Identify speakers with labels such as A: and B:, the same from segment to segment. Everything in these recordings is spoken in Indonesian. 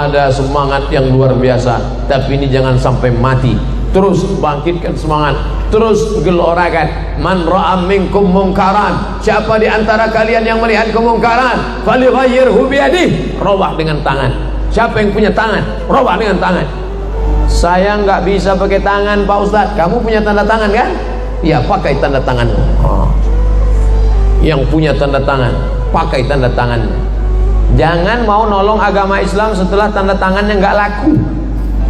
A: ada semangat yang luar biasa, tapi ini jangan sampai mati. Terus bangkitkan semangat, terus gelorakan. Man ra'a minkum mungkaran, siapa di antara kalian yang melihat kemungkaran, falyughayyirhu biyadihi, robah dengan tangan. Siapa yang punya tangan, robah dengan tangan. Saya nggak bisa pakai tangan Pak Ustadz. Kamu punya tanda tangan kan? Ya, pakai tanda tanganmu. Yang punya tanda tangan, pakai tanda tanganmu. Jangan mau nolong agama Islam setelah tanda tangannya nggak laku.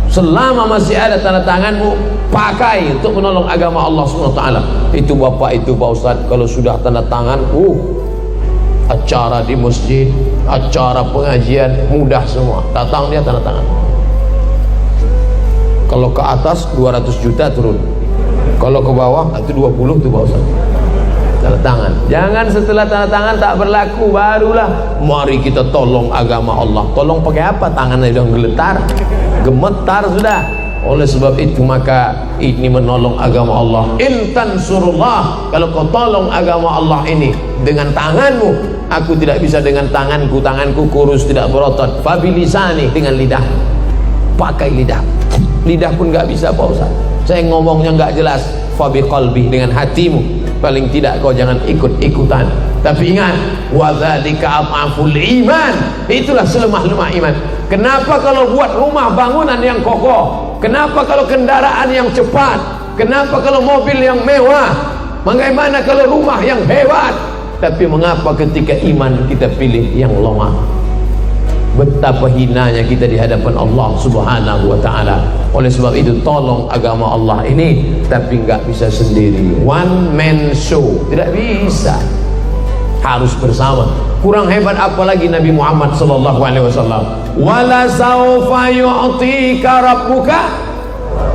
A: Selama masih ada tanda tanganmu, pakai untuk menolong agama Allah SWT. Itu Bapak, itu Pak Ustadz, kalau sudah tanda tangan, acara di masjid, acara pengajian, mudah semua. Datang dia tanda tangan. Kalau ke atas 200 juta turun. Kalau ke bawah itu 20 tuh Pak Ustadz. Tanda tangan. Jangan setelah tanda tangan tak berlaku barulah mari kita tolong agama Allah. Tolong pakai apa? Tangannya udah geletar, gemetar sudah. Oleh sebab itu maka ini menolong agama Allah. In tansurullah, kalau kau tolong agama Allah ini dengan tanganmu, aku tidak bisa dengan tanganku, tanganku kurus tidak berotot. Fabilisani, dengan lidah, pakai lidah. Lidah pun nggak bisa Pak Ustaz, saya ngomongnya nggak jelas. Fabiqalbi, dengan hatimu, paling tidak kau jangan ikut-ikutan. Tapi ingat, wadzalika adhaful iman, itulah selemah-lemah iman. Kenapa kalau buat rumah bangunan yang kokoh? Kenapa kalau kendaraan yang cepat? Kenapa kalau mobil yang mewah? Bagaimana kalau rumah yang hebat? Tapi mengapa ketika iman kita pilih yang lemah? Betapa hinanya kita di hadapan Allah Subhanahu wa ta'ala. Oleh sebab itu tolong agama Allah ini, tapi nggak bisa sendiri. One man show, tidak bisa, harus bersama. Kurang hebat apalagi Nabi Muhammad sallallahu alaihi wasallam. Wala saufa yu'tika rabbuka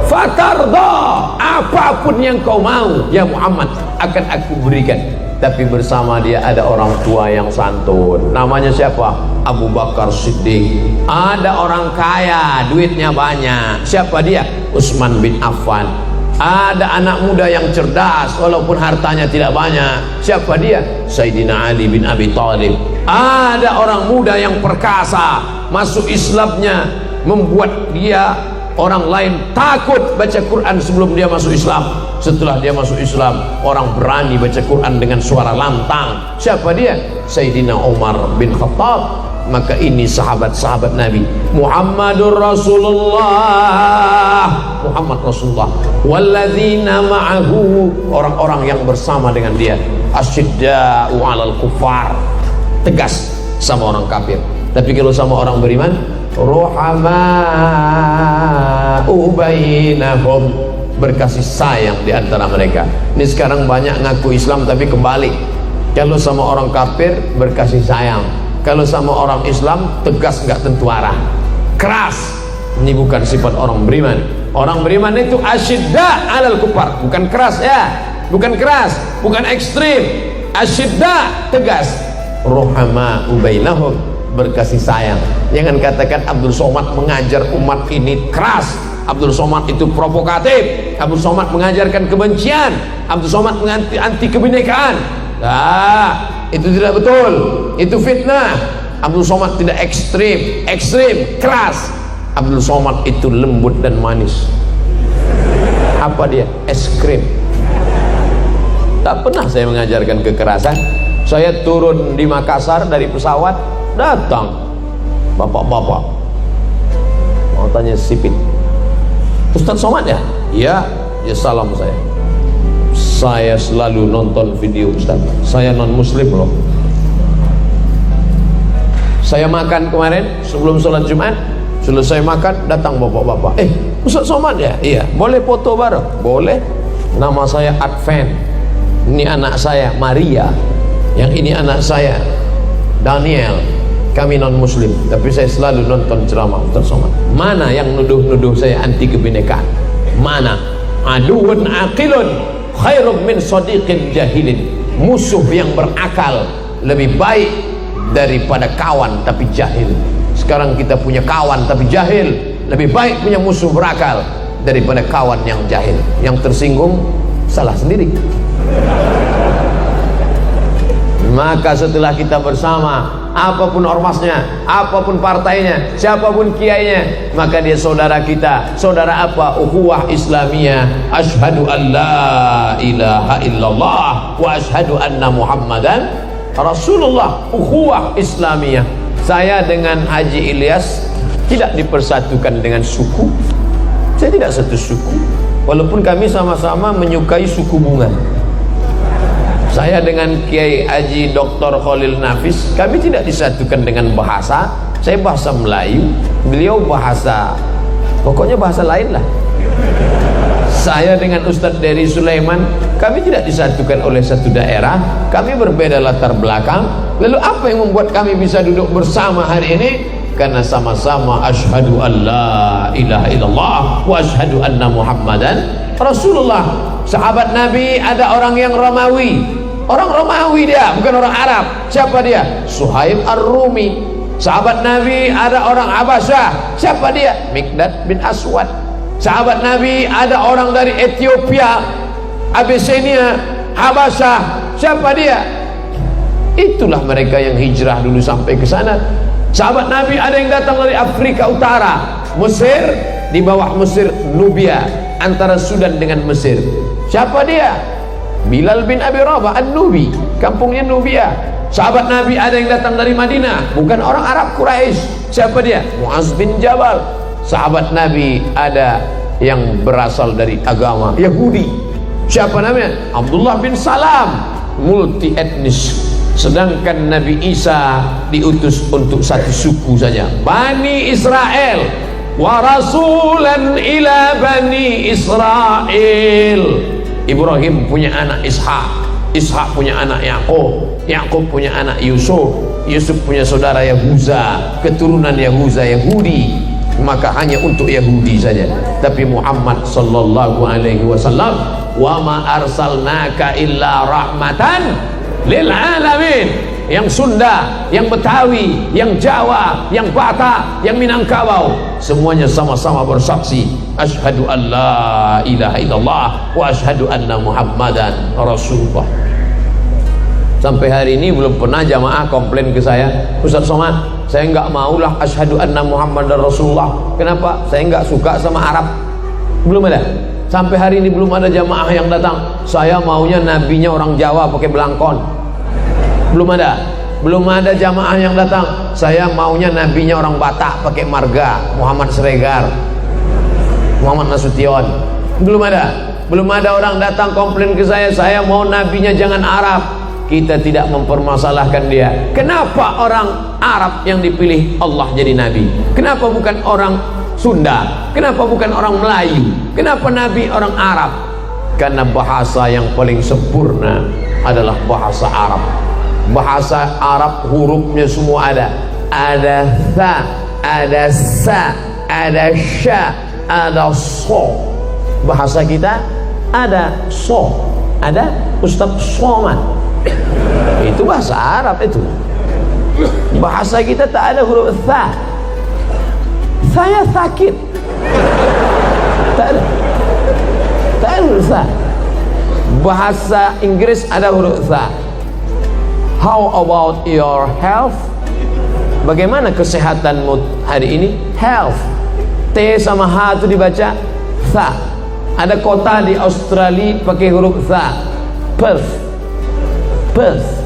A: fatarda, apapun yang kau mau ya Muhammad akan aku berikan. Tapi bersama dia ada orang tua yang santun. Namanya siapa? Abu Bakar Siddiq. Ada orang kaya, duitnya banyak. Siapa dia? Utsman bin Affan. Ada anak muda yang cerdas walaupun hartanya tidak banyak. Siapa dia? Sayyidina Ali bin Abi Thalib. Ada orang muda yang perkasa, masuk Islamnya membuat dia orang lain takut baca Quran sebelum dia masuk Islam. Setelah dia masuk Islam, orang berani baca Quran dengan suara lantang. Siapa dia? Sayyidina Umar bin Khattab. Maka ini sahabat-sahabat Nabi. Muhammadur Rasulullah, Muhammad Rasulullah. Walladzina ma'ahu, orang-orang yang bersama dengan dia. Asyidda'u 'alal kuffar, tegas sama orang kafir. Tapi kalau sama orang beriman, ruhama'u bainahum, berkasih sayang di antara mereka. Ini sekarang banyak ngaku Islam tapi kembali. Kalau sama orang kafir berkasih sayang, kalau sama orang Islam tegas, nggak tentu arah, keras. Ini bukan sifat orang beriman. Orang beriman itu asyidda alal kufar, bukan keras ya, bukan keras, bukan ekstrim. Asyidda, tegas. Ruhama'u bainahum, berkasih sayang. Jangan katakan Abdul Somad mengajar umat ini keras, Abdul Somad itu provokatif, Abdul Somad mengajarkan kebencian, Abdul Somad anti kebinekaan. Itu tidak betul, itu fitnah. Abdul Somad tidak ekstrim, keras. Abdul Somad itu lembut dan manis. Apa dia? Es krim. Tak pernah saya mengajarkan kekerasan. Saya turun di Makassar dari pesawat, datang bapak-bapak mau tanya sipit, Ustadz Somad ya? Iya, ya salam saya. Saya selalu nonton video Ustadz. Saya non muslim loh. Saya makan kemarin sebelum sholat Jumat, selesai makan datang bapak-bapak. Ustadz Somad ya? Iya. Boleh foto bareng? Boleh. Nama saya Advent. Ini anak saya Maria. Yang ini anak saya Daniel. Kami non muslim, tapi saya selalu nonton ceramah Ustadz Somad. Mana yang nuduh-nuduh saya anti kebinekaan? Mana? Aduun aqilun khairum min sadiqin jahilin. Musuh yang berakal lebih baik daripada kawan tapi jahil. Sekarang kita punya kawan tapi jahil, lebih baik punya musuh berakal daripada kawan yang jahil. Yang tersinggung salah sendiri. Maka setelah kita bersama, apapun ormasnya, apapun partainya, siapapun kiainya, maka dia saudara kita. Saudara apa? Ukhuwah Islamiyah. Asyhadu an la ilaha illallah wa asyhadu anna Muhammadan Rasulullah. Ukhuwah Islamiyah. Saya dengan Haji Ilyas tidak dipersatukan dengan suku. Saya tidak satu suku, walaupun kami sama-sama menyukai suku bunga. Saya dengan Kiai Haji Dr. Khalil Nafis, kami tidak disatukan dengan bahasa. Saya bahasa Melayu, beliau bahasa, pokoknya bahasa lain lah. Saya dengan Ustadz Dery Sulaiman, kami tidak disatukan oleh satu daerah, kami berbeda latar belakang. Lalu apa yang membuat kami bisa duduk bersama hari ini? Karena sama-sama asyhadu an la ilaha illallah wa asyhadu anna Muhammadan Rasulullah. Sahabat Nabi ada orang yang Romawi, orang Romawi dia, bukan orang Arab. Siapa dia? Suhaib Ar-Rumi. Sahabat Nabi ada orang Habasyah. Siapa dia? Mikdad bin Aswad. Sahabat Nabi ada orang dari Ethiopia, Abyssinia, Habasyah. Siapa dia? Itulah mereka yang hijrah dulu sampai ke sana. Sahabat Nabi ada yang datang dari Afrika Utara, Mesir, di bawah Mesir Nubia, antara Sudan dengan Mesir. Siapa dia? Bilal bin Abi Rabah An-Nubi, kampungnya Nubia. Sahabat Nabi ada yang datang dari Madinah, bukan orang Arab Quraisy. Siapa dia? Muaz bin Jabal. Sahabat Nabi ada yang berasal dari agama Yahudi. Siapa namanya? Abdullah bin Salam, multi etnis. Sedangkan Nabi Isa diutus untuk satu suku saja, Bani Israel. Wa rasulan ila Bani Israel. Ibrahim punya anak Ishak, Ishak punya anak Yakub, Yakub punya anak Yusuf, Yusuf punya saudara Yahuza, keturunan Yahuza Yahudi. Maka hanya untuk Yahudi saja. Tapi Muhammad sallallahu alaihi wasallam, wa ma arsalnaka illa rahmatan lil alamin. Yang Sunda, yang Betawi, yang Jawa, yang Batak, yang Minangkabau, semuanya sama-sama bersaksi asyhadu an la ilaha illallah wa asyhadu anna Muhammadan Rasulullah. Sampai hari ini belum pernah jamaah komplain ke saya, Ustaz Somad, saya enggak maulah asyhadu anna Muhammadan Rasulullah. Kenapa? Saya enggak suka sama Arab. Belum ada. Sampai hari ini belum ada jamaah yang datang, saya maunya nabinya orang Jawa pakai belangkon. Belum ada. Belum ada jamaah yang datang, saya maunya nabinya orang Batak pakai marga, Muhammad Sregar, Muhammad Nasution. Belum ada. Belum ada orang datang komplain ke saya mau nabinya jangan Arab. Kita tidak mempermasalahkan dia. Kenapa orang Arab yang dipilih Allah jadi nabi? Kenapa bukan orang Sunda? Kenapa bukan orang Melayu? Kenapa nabi orang Arab? Karena bahasa yang paling sempurna adalah bahasa Arab. Bahasa Arab hurufnya semua ada. Ada tha, ada sa, ada sya, ada so. Bahasa kita ada so, ada Ustaz Somad. Itu bahasa Arab itu. Bahasa kita tak ada huruf tha. Saya sakit. Tak ada. Tak ada huruf tha. Bahasa Inggris ada huruf tha. How about your health? Bagaimana kesehatanmu hari ini? Health. T sama H itu dibaca tha. Ada kota di Australia pakai huruf tha. Perth. Perth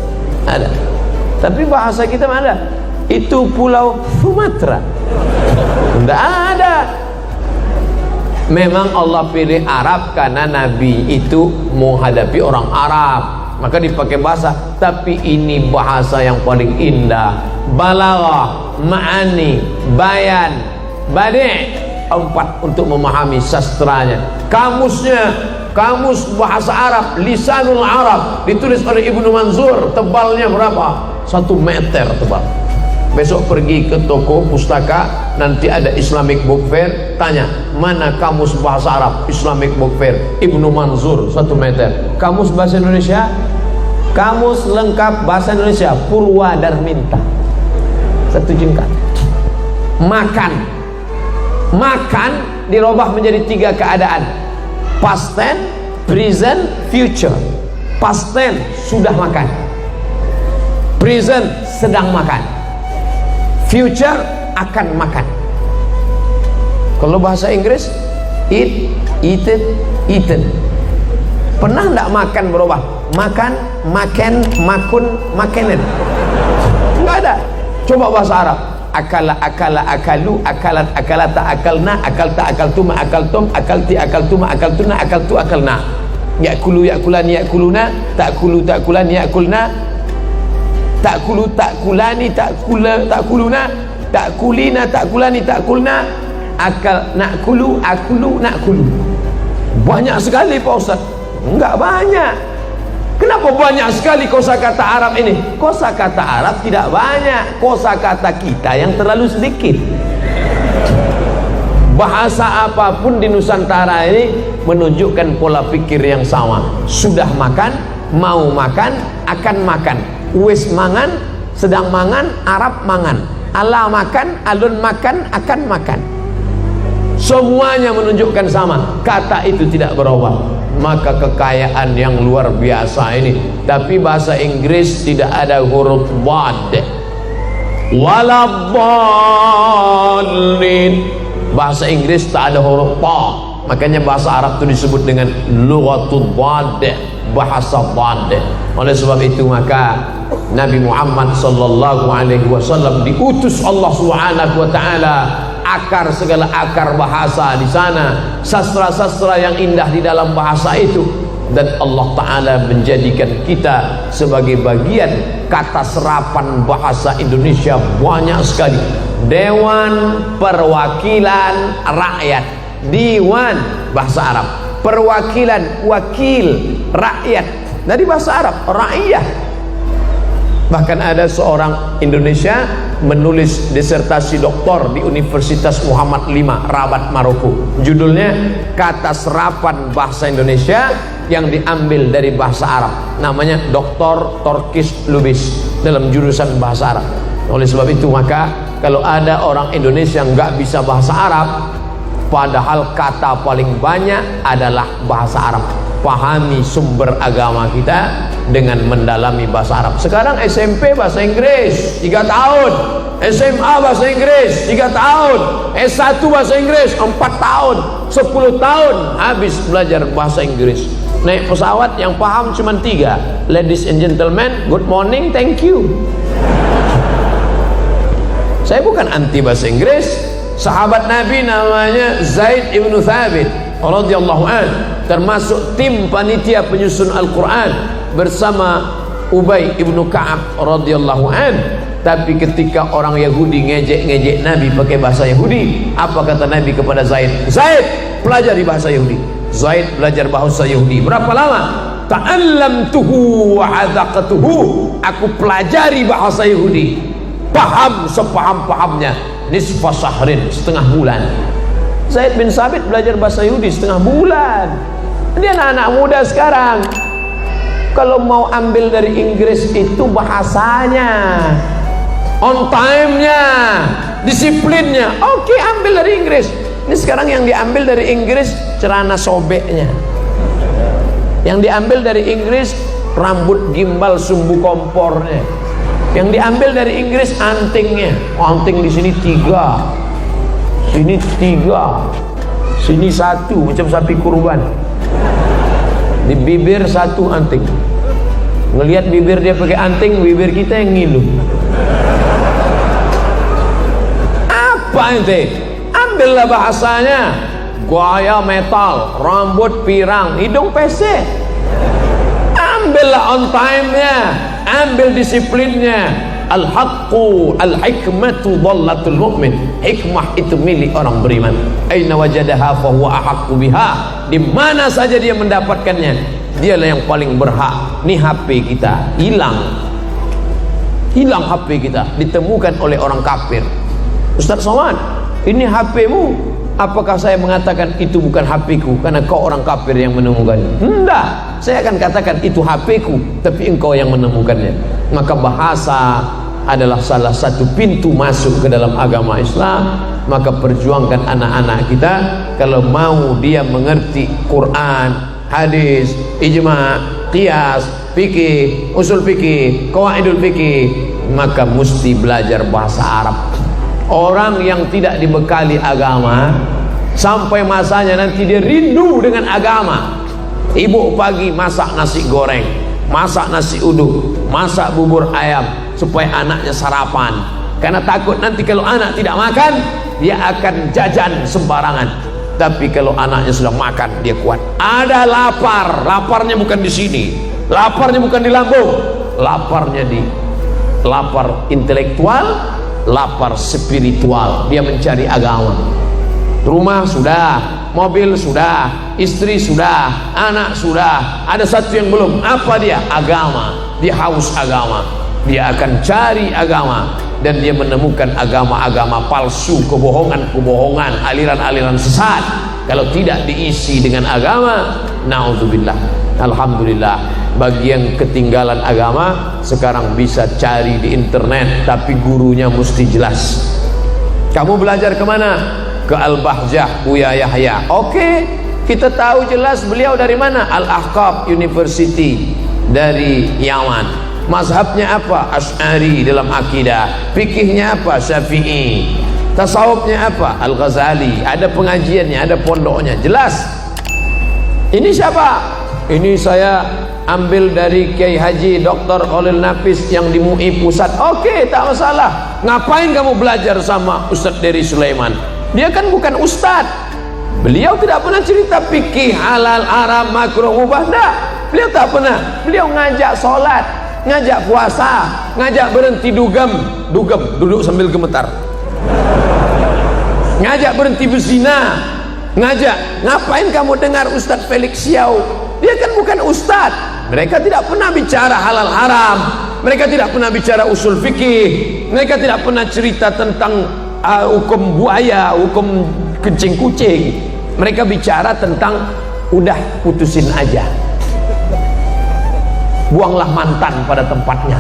A: ada. Tapi bahasa kita mana ada? Itu pulau Sumatera. Tidak ada. Memang Allah pilih Arab karena Nabi itu menghadapi orang Arab, maka dipakai bahasa. Tapi ini bahasa yang paling indah. Balaghah, ma'ani, bayan, badi', 4 untuk memahami sastranya. Kamusnya, kamus bahasa Arab, Lisanul Arab, ditulis oleh Ibnu Manzur, tebalnya berapa? 1 meter tebal. Besok pergi ke toko pustaka, nanti ada Islamic Book Fair, tanya mana kamus bahasa Arab Islamic Book Fair, Ibnu Manzur 1 meter. Kamus bahasa Indonesia, kamus lengkap bahasa Indonesia Purwadarminta 1 jengkal. Makan, makan dirubah menjadi 3 keadaan: past tense, present, future. Past tense sudah makan, present sedang makan, future akan makan. Kalau bahasa Inggris eat, eaten, eaten. Pernah enggak makan berubah? Makan, makan, makun, makanan. Enggak ada. Coba bahasa Arab. Akala, akala, akalu, akalat, akalata, akalna, akalta, akaltuma, akaltum, akalti, akaltuma, akaltuna, akaltu, akalna. Yakulu, yakulani, yakuluna, takulu, takulani, yakulna, takulu, takulani, takula, takuluna, takulina, takulani, takulna, akal, nakulu, akulu, nakulu. Banyak sekali Pak Ustaz. Enggak banyak. Kenapa banyak sekali kosakata Arab ini? Kosakata Arab tidak banyak, kosakata kita yang terlalu sedikit. Bahasa apapun di Nusantara ini menunjukkan pola pikir yang sama. Sudah makan, mau makan, akan makan. Wis mangan, sedang mangan, Arab mangan. Ala makan, alun makan, akan makan. Semuanya menunjukkan sama. Kata itu tidak berubah. Maka kekayaan yang luar biasa ini. Tapi bahasa Inggris tidak ada huruf bad, waladdallin. Bahasa Inggris tak ada huruf ta. Makanya bahasa Arab itu disebut dengan lughatul bad, bahasa bad. Oleh sebab itu maka Nabi Muhammad sallallahu alaihi wasallam diutus Allah Subhanahu wa taala, akar segala akar bahasa di sana, sastra-sastra yang indah di dalam bahasa itu, dan Allah Ta'ala menjadikan kita sebagai bagian kata serapan bahasa Indonesia banyak sekali. Dewan Perwakilan Rakyat, Diwan bahasa Arab, perwakilan, wakil, rakyat dari bahasa Arab, rakyat. Bahkan ada seorang Indonesia menulis disertasi doktor di Universitas Muhammad V Rabat Maroko. Judulnya Kata Serapan Bahasa Indonesia yang diambil dari bahasa Arab. Namanya Dr. Torkis Lubis dalam jurusan bahasa Arab. Oleh sebab itu maka kalau ada orang Indonesia nggak bisa bahasa Arab, padahal kata paling banyak adalah bahasa Arab. Pahami sumber agama kita dengan mendalami bahasa Arab. Sekarang SMP bahasa Inggris 3 tahun, SMA bahasa Inggris 3 tahun, S1 bahasa Inggris 4 tahun, 10 tahun habis belajar bahasa Inggris. Naik pesawat yang paham cuma 3. Ladies and gentlemen, good morning, thank you. Saya bukan anti bahasa Inggris. Sahabat Nabi namanya Zaid ibn Thabit radhiyallahu an, termasuk tim panitia penyusun Al-Quran bersama Ubay ibnu Ka'ab radhiyallahu an. Tapi ketika orang Yahudi ngejek-ngejek Nabi pakai bahasa Yahudi, apa kata Nabi kepada Zaid? Zaid, pelajari bahasa Yahudi. Zaid belajar bahasa Yahudi. Berapa lama? Ta'allamtuhu wa 'adaqtuhu. Aku pelajari bahasa Yahudi, paham sepaham-pahamnya. Nisfa syahrin, setengah bulan. Zaid bin Sabit belajar bahasa Yahudi setengah bulan. Dia anak-anak muda sekarang. Kalau mau ambil dari Inggris itu bahasanya, on time-nya, disiplinnya, oke, ambil dari Inggris. Ini sekarang yang diambil dari Inggris celana sobeknya, yang diambil dari Inggris rambut gimbal sumbu kompornya, yang diambil dari Inggris antingnya. Oh, anting di sini 3, sini 3, sini 1, macam sapi kurban. Di bibir 1 anting. Ngelihat bibir dia pakai anting, bibir kita yang ngilu. Apa ente? Ambillah bahasanya. Gaya metal, rambut pirang, hidung pesek. Ambillah on time-nya, ambil disiplinnya. Al-haqqu al-hikmatu dhallatul mu'min. Hikmah itu milik orang beriman. Aina wajadaha fa huwa ahaqqu biha. Di mana saja dia mendapatkannya, dialah yang paling berhak. Nih HP kita hilang. Hilang HP kita, ditemukan oleh orang kafir. Ustaz Somad, ini HP-mu. Apakah saya mengatakan itu bukan HP-ku karena kau orang kafir yang menemukannya? Tidak, saya akan katakan itu HP-ku, tapi engkau yang menemukannya. Maka bahasa adalah salah satu pintu masuk ke dalam agama Islam. Maka perjuangkan anak-anak kita, kalau mau dia mengerti Quran, hadis, ijma', qiyas, fikih, usul fikih, qawaidul fikih, maka mesti belajar bahasa Arab. Orang yang tidak dibekali agama, sampai masanya nanti dia rindu dengan agama. Ibu pagi masak nasi goreng, masak nasi uduk, masak bubur ayam supaya anaknya sarapan, karena takut nanti kalau anak tidak makan dia akan jajan sembarangan. Tapi kalau anaknya sudah makan, dia kuat. Ada lapar, laparnya bukan di sini, laparnya bukan di lambung, laparnya di lapar intelektual, lapar spiritual. Dia mencari agama. Rumah sudah, mobil sudah, istri sudah, anak sudah, ada satu yang belum. Apa dia? Agama. Dia haus agama. Dia akan cari agama, dan dia menemukan agama-agama palsu, kebohongan-kebohongan, aliran-aliran sesat. Kalau tidak diisi dengan agama, naudzubillah. Alhamdulillah, bagi yang ketinggalan agama sekarang bisa cari di internet, tapi gurunya mesti jelas. Kamu belajar kemana? Ke Al-Bahjah Buya Yahya. Oke, kita tahu jelas beliau dari mana? Al-Ahqaf University dari Yaman. Mazhabnya apa? Asy'ari dalam akidah. Fikihnya apa? Syafi'i. Tasawufnya apa? Al-Ghazali. Ada pengajiannya, ada pondoknya, jelas. Ini siapa? Ini saya ambil dari Kiai Haji Dr. Khalil Nafis yang di MUI Pusat. Oke, tak masalah. Ngapain kamu belajar sama Ustadz Dery Sulaiman? Dia kan bukan ustadz. Beliau tidak pernah cerita fikih halal, haram, makruh, mubah. Enggak. Beliau tak pernah. Beliau ngajak sholat, ngajak puasa, ngajak berhenti dugem, duduk sambil gemetar, ngajak berhenti berzina, ngajak. Ngapain kamu dengar Ustadz Felix Xiao? Dia kan bukan ustadz. Mereka tidak pernah bicara halal haram, mereka tidak pernah bicara usul fikih, mereka tidak pernah cerita tentang hukum buaya, hukum kencing kucing. Mereka bicara tentang udah putusin aja, buanglah mantan pada tempatnya.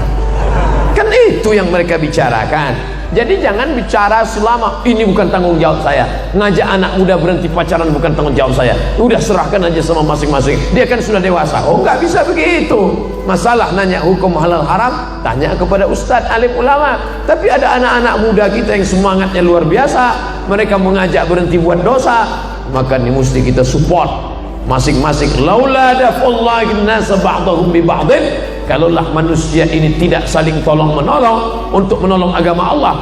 A: Kan itu yang mereka bicarakan. Jadi jangan bicara selama ini bukan tanggung jawab saya. Ngajak anak muda berhenti pacaran bukan tanggung jawab saya. Udah serahkan aja sama masing-masing. Dia kan sudah dewasa. Oh, nggak bisa begitu. Masalah nanya hukum halal haram, tanya kepada ustadz alim ulama. Tapi ada anak-anak muda kita yang semangatnya luar biasa. Mereka mengajak berhenti buat dosa. Maka ini mesti kita support masing-masing. Laula daf'ullahi an-nasa ba'dahum bi ba'din. Kalaulah manusia ini tidak saling tolong menolong untuk menolong agama Allah,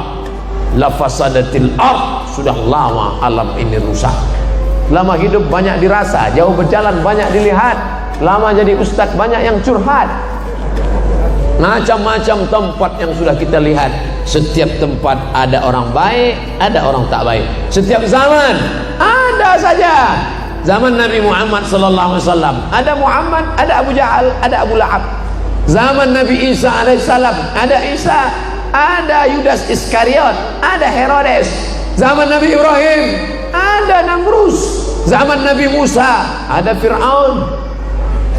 A: la fasadatil ard, sudah lama alam ini rusak. Lama hidup banyak dirasa, jauh berjalan banyak dilihat. Lama jadi ustadz banyak yang curhat. Macam-macam tempat yang sudah kita lihat. Setiap tempat ada orang baik, ada orang tak baik. Setiap zaman ada saja. Zaman Nabi Muhammad sallallahu alaihi wasallam ada Muhammad, ada Abu Jahal, ada Abu Lahab. Zaman Nabi Isa alaihissalam ada Isa, ada Yudas Iskariot, ada Herodes. Zaman Nabi Ibrahim ada Namrus. Zaman Nabi Musa ada Fir'aun.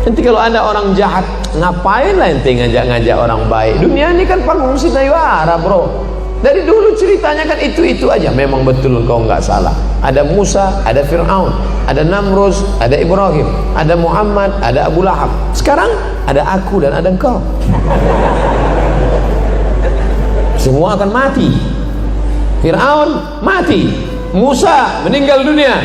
A: Nanti kalau ada orang jahat, ngapain lah ente ngajak-ngajak orang baik? Dunia ini kan panggung sandiwara, bro. Dari dulu ceritanya kan itu-itu aja. Memang betul kau nggak salah. Ada Musa, ada Fir'aun, ada Namrus, ada Ibrahim, ada Muhammad, ada Abu Lahab. Sekarang ada aku dan ada engkau. Semua akan mati. Fir'aun mati, Musa meninggal dunia.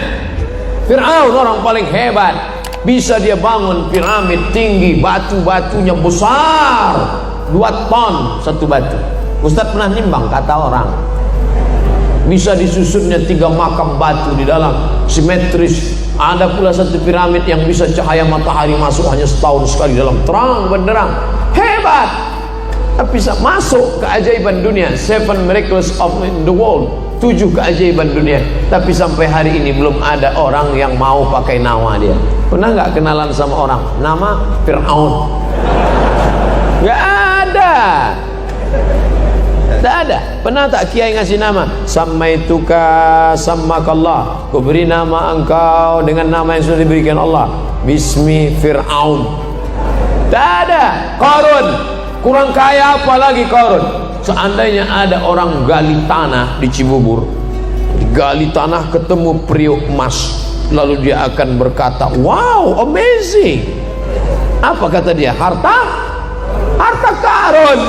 A: Fir'aun orang paling hebat, bisa dia bangun piramid tinggi, batu-batunya besar, 2 ton satu batu. Ustadz pernah nimbang, kata orang bisa disusunnya 3 makam batu di dalam, simetris. Ada pula satu piramid yang bisa cahaya matahari masuk hanya setahun sekali dalam, terang benderang, hebat. Tapi bisa masuk keajaiban dunia, 7 miracles of the world, 7 keajaiban dunia. Tapi sampai hari ini belum ada orang yang mau pakai nama dia. Pernah nggak kenalan sama orang nama Fir'aun? Nggak ada. Tak ada. Pernah tak kiai ngasih nama? Samaituka samakallah. Ku beri nama engkau dengan nama yang sudah diberikan Allah. Bismi Fir'aun. Tak ada. Qarun. Kurang kaya apa lagi Qarun? Seandainya ada orang gali tanah di Cibubur, gali tanah ketemu periuk emas, lalu dia akan berkata, wow, amazing. Apa kata dia? Harta Qarun.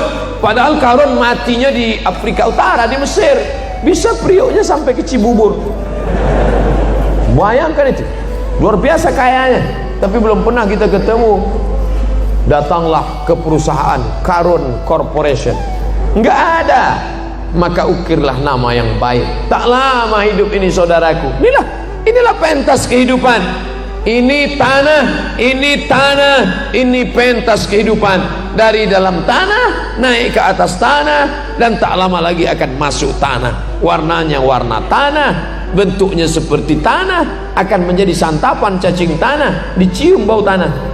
A: Padahal Karun matinya di Afrika Utara, di Mesir, bisa periuknya sampai ke Cibubur. Bayangkan itu, luar biasa kayanya, tapi belum pernah kita ketemu. Datanglah ke perusahaan Karun Corporation, nggak ada, maka ukirlah nama yang baik. Tak lama hidup ini saudaraku, inilah pentas kehidupan. Ini tanah, ini pentas kehidupan. Dari dalam tanah naik ke atas tanah, dan tak lama lagi akan masuk tanah. Warnanya warna tanah, bentuknya seperti tanah, akan menjadi santapan cacing tanah, dicium bau tanah.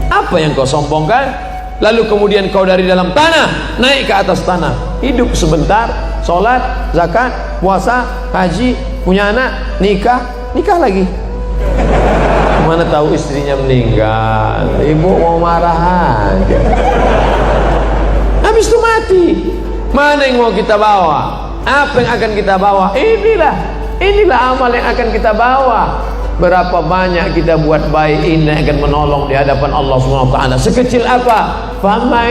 A: Apa yang kau sombongkan? Lalu kemudian kau dari dalam tanah naik ke atas tanah, hidup sebentar, sholat, zakat, puasa, haji, punya anak, nikah lagi. Mana tahu istrinya meninggal, ibu mau marah aja, habis itu mati. Mana yang mau kita bawa? Apa yang akan kita bawa? Inilah amal yang akan kita bawa. Berapa banyak kita buat baik, ini akan menolong di hadapan Allah SWT. Sekecil apa? فَمَنْ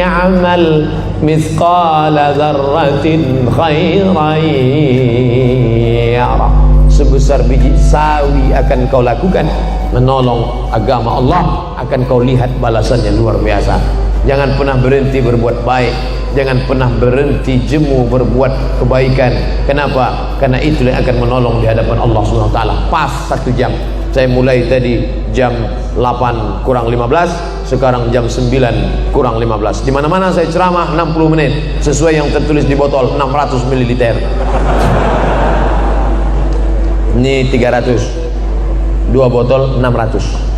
A: يَعْمَلْ مِثْقَالَ ذَرَّةٍ خَيْرًا يَرَهُ. Sebesar biji sawi akan kau lakukan menolong agama Allah, akan kau lihat balasannya luar biasa. Jangan pernah berhenti berbuat baik, jangan pernah berhenti jemu berbuat kebaikan. Kenapa? Karena itu yang akan menolong di hadapan Allah SWT. Pas 1 jam. Saya mulai tadi jam 8 kurang 15, sekarang jam 9 kurang 15. Di mana-mana saya ceramah 60 menit sesuai yang tertulis di botol, 600 ml. Ini 300, 2 botol 600.